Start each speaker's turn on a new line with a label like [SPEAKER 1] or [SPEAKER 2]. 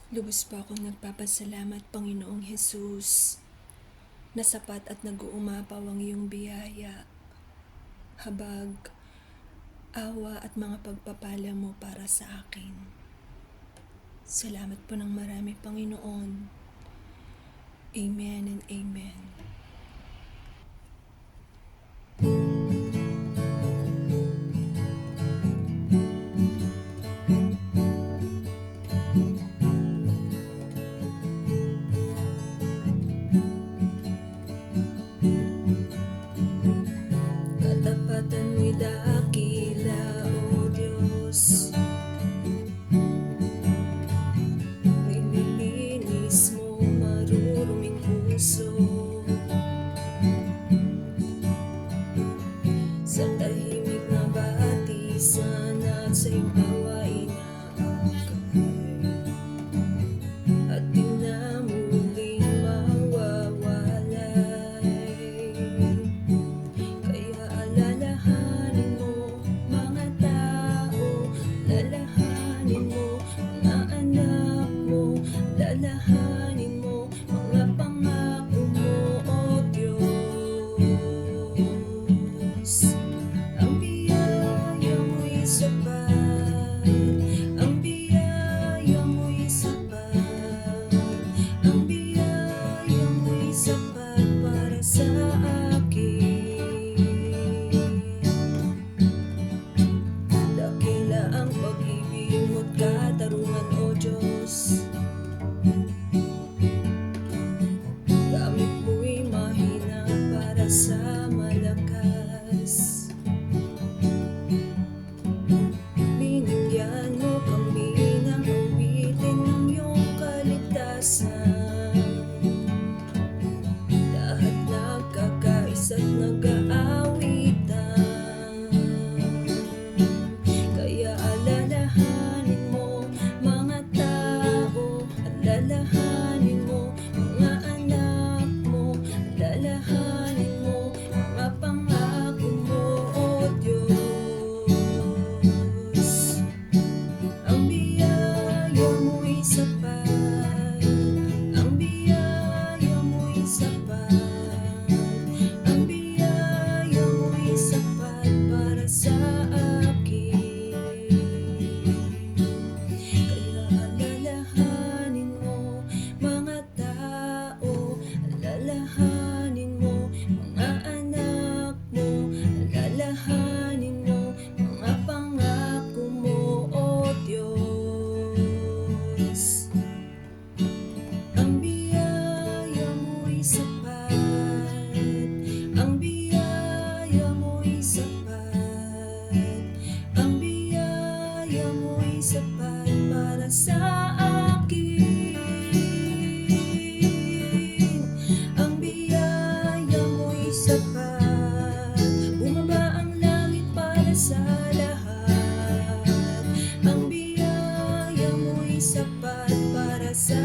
[SPEAKER 1] Lubos po akong nagpapasalamat, Panginoong Hesus, na sapat at nag-uumapaw ang iyong biyaya, habag, awa at mga pagpapala mo para sa akin. Salamat po ng marami, Panginoon. Amen and Amen. Katapatan mo'y dakila, O Diyos. Nililinis mo maruruming puso. Sa tahimik na batisan at sa iyong awa inaakay, at di na muling mawawalay. Kaya alalahanin mo mga tao, alalahanin mo mga anak mo, alalahanin mo mga pangako mo, O Diyos. Ang biyaya mo'y sapat, ang biyaya mo'y sapat, ang biyaya mo'y sapat para sa akin. Dakila ang pag-ibig mo't katarungan, O Diyos. Gamit mo'y mahina para sa malakas. Binigyan mo kami ng awitin ng iyong kaligtasan. Lahat nagkakaisa't nag-aawitan. Kaya alalahanin mo mga tao, alalahanin mo mga anak mo, alalahanin mo mga pangako mo, O Diyos. Ang biyaya mo'y sapat, ang biyaya mo'y sapat, ang biyaya mo'y sapat para sa akin. Kaya alalahanin mo mga tao, alalahanin mo mga anak mo, alalahanin mo mga pangako mo, O Diyos. Ang biyaya mo'y sapat, ang biyaya mo'y sapat, ang biyaya mo'y sapat para sa akin. Ang biyaya mo'y sapat, bumaba ang langit para sa lahat. Ang biyaya mo'y sapat para sa